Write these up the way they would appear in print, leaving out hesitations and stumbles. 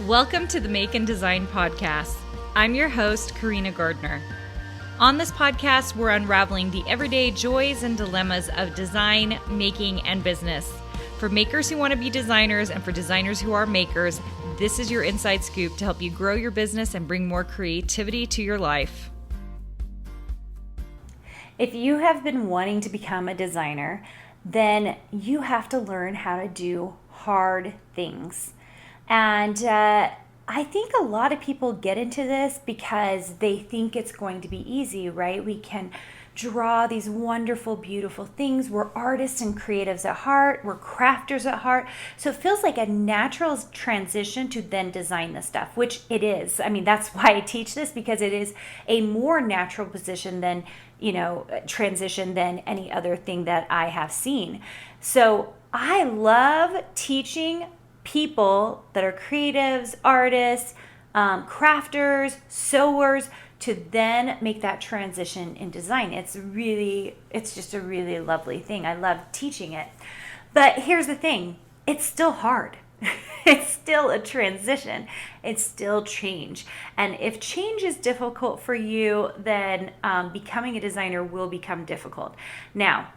Welcome to the Make and Design Podcast. I'm your host, Carina Gardner. On this podcast, we're unraveling the everyday joys and dilemmas of design, making, and business. For makers who want to be designers and for designers who are makers, this is your inside scoop to help you grow your business and bring more creativity to your life. If you have been wanting to become a designer, then you have to learn how to do hard things. And I think a lot of people get into this because they think it's going to be easy, right? We can draw these wonderful, beautiful things. We're artists and creatives at heart. We're crafters at heart. So it feels like a natural transition to then design this stuff, which it is. I mean, that's why I teach this, because it is a more natural position than, transition than any other thing that I have seen. So I love teaching people that are creatives, artists, crafters, sewers, to then make that transition in design. It's just a really lovely thing. I love teaching it. But here's the thing, it's still hard. It's still a transition. It's still change. And if change is difficult for you, then becoming a designer will become difficult. Now,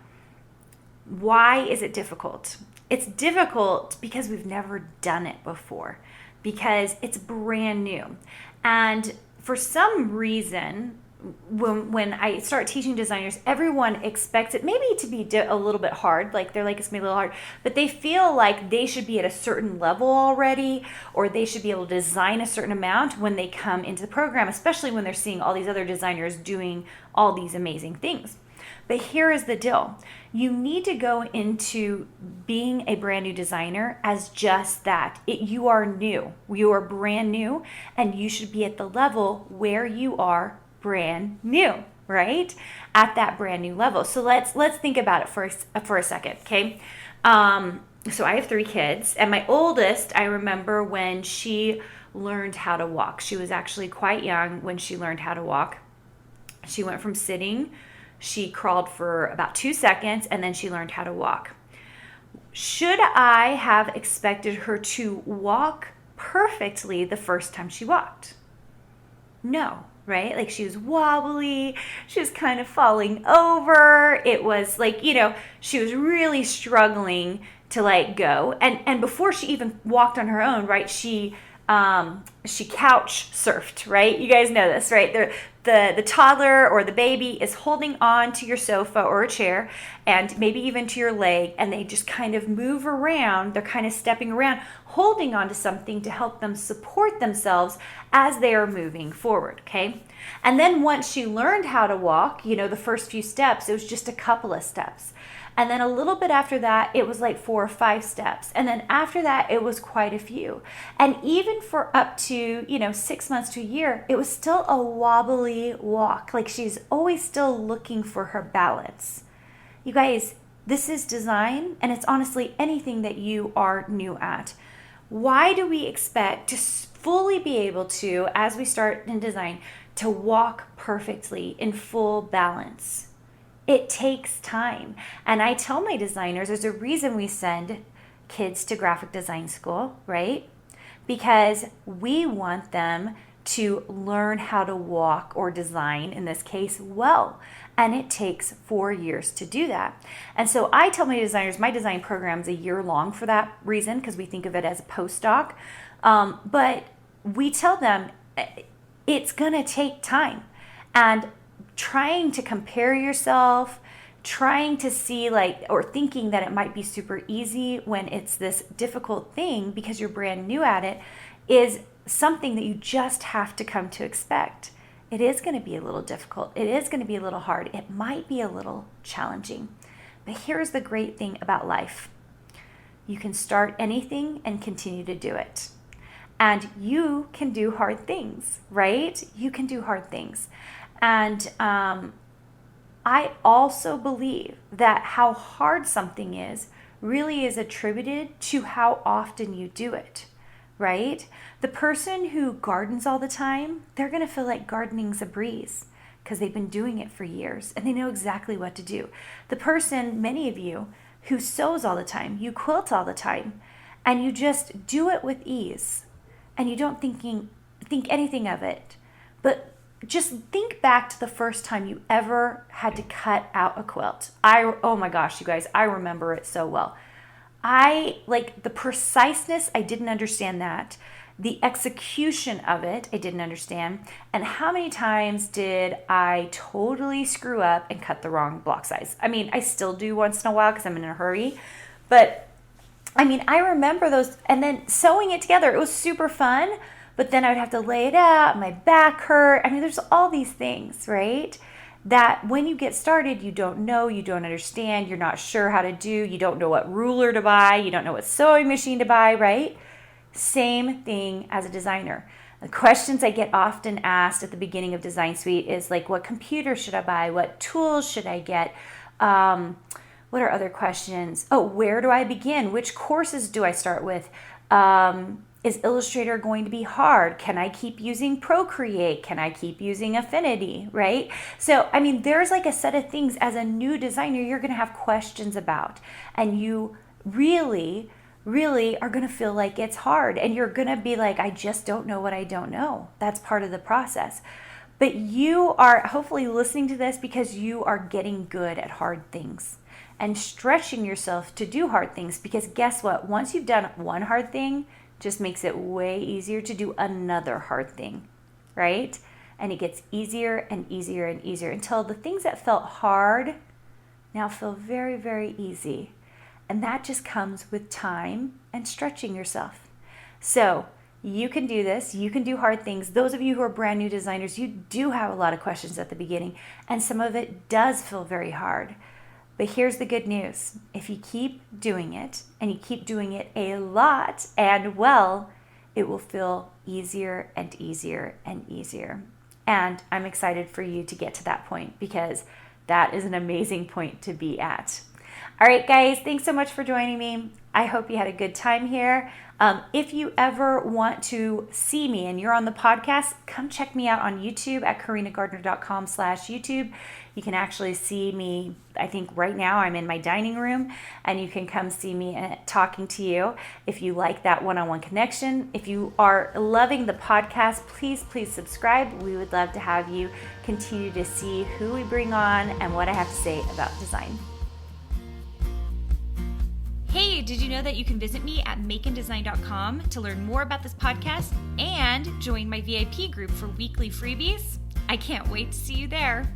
why is it difficult? It's difficult because we've never done it before, because it's brand new. And for some reason, when I start teaching designers, everyone expects it maybe to be a little bit hard. Like they're like, it's going to be a little hard, but they feel like they should be at a certain level already, or they should be able to design a certain amount when they come into the program, especially when they're seeing all these other designers doing all these amazing things. But here is the deal. You need to go into being a brand new designer as just that. You are new. You are brand new, and you should be at the level where you are brand new, right? At that brand new level. So let's think about it for a second, okay? So I have 3 kids, and my oldest, I remember when she learned how to walk. She was actually quite young when she learned how to walk. She went from sitting. She crawled for about 2 seconds, and then she learned how to walk. Should I have expected her to walk perfectly the first time she walked? No, right? Like, she was wobbly. She was kind of falling over. It was like, she was really struggling to go. And before she even walked on her own, right, she couch surfed, right? You guys know this, right? The toddler or the baby is holding on to your sofa or a chair, and maybe even to your leg, and they just kind of move around. They're kind of stepping around, holding on to something to help them support themselves as they are moving forward, okay? And then once she learned how to walk, the first few steps, it was just a couple of steps. And then a little bit after that, it was like 4 or 5 steps. And then after that, it was quite a few. And even for up to, 6 months to a year, it was still a wobbly walk. Like, she's always still looking for her balance. You guys, this is design, and it's honestly anything that you are new at. Why do we expect to fully be able to, as we start in design, to walk perfectly in full balance? It takes time. And I tell my designers, there's a reason we send kids to graphic design school, right? Because we want them to learn how to walk or design, in this case, well. And it takes 4 years to do that. And so I tell my designers, my design program is a year long for that reason, because we think of it as a postdoc. But we tell them it's going to take time. And trying to compare yourself, trying to see or thinking that it might be super easy when it's this difficult thing because you're brand new at it, is something that you just have to come to expect. It is going to be a little difficult. It is going to be a little hard. It might be a little challenging. But here's the great thing about life. You can start anything and continue to do it. And you can do hard things, right? You can do hard things. And I also believe that how hard something is really is attributed to how often you do it, right? The person who gardens all the time, they're going to feel like gardening's a breeze because they've been doing it for years and they know exactly what to do. The person, many of you, who sews all the time, you quilt all the time, and you just do it with ease. and you don't think anything of it. But just think back to the first time you ever had to cut out a quilt. Oh my gosh, you guys, I remember it so well. Like the preciseness, I didn't understand that. The execution of it, I didn't understand. And how many times did I totally screw up and cut the wrong block size? I mean, I still do once in a while because I'm in a hurry. But I mean, I remember those, and then sewing it together, it was super fun. But then I would have to lay it out, my back hurt. I mean, there's all these things, right? That when you get started, you don't know, you don't understand, you're not sure how to do, you don't know what ruler to buy, you don't know what sewing machine to buy, right? Same thing as a designer. The questions I get often asked at the beginning of Design Suite is like, what computer should I buy? What tools should I get? What are other questions? Oh, where do I begin? Which courses do I start with? Is Illustrator going to be hard? Can I keep using Procreate? Can I keep using Affinity, right? So, I mean, there's like a set of things as a new designer you're going to have questions about. And you really are going to feel like it's hard. And you're going to be like, I just don't know what I don't know. That's part of the process. But you are hopefully listening to this because you are getting good at hard things and stretching yourself to do hard things. Because guess what? Once you've done one hard thing, just makes it way easier to do another hard thing, right? And it gets easier and easier and easier until the things that felt hard now feel very, very easy. And that just comes with time and stretching yourself. So you can do this. You can do hard things. Those of you who are brand new designers, you do have a lot of questions at the beginning, and some of it does feel very hard. But here's the good news. If you keep doing it, and you keep doing it a lot and well, it will feel easier and easier and easier. And I'm excited for you to get to that point because that is an amazing point to be at. All right, guys, thanks so much for joining me. I hope you had a good time here. If you ever want to see me and you're on the podcast, come check me out on YouTube at carinagardner.com/YouTube. You can actually see me, I think right now I'm in my dining room, and you can come see me talking to you if you like that one-on-one connection. If you are loving the podcast, please subscribe. We would love to have you continue to see who we bring on and what I have to say about design. Hey, did you know that you can visit me at makeanddesign.com to learn more about this podcast and join my VIP group for weekly freebies? I can't wait to see you there.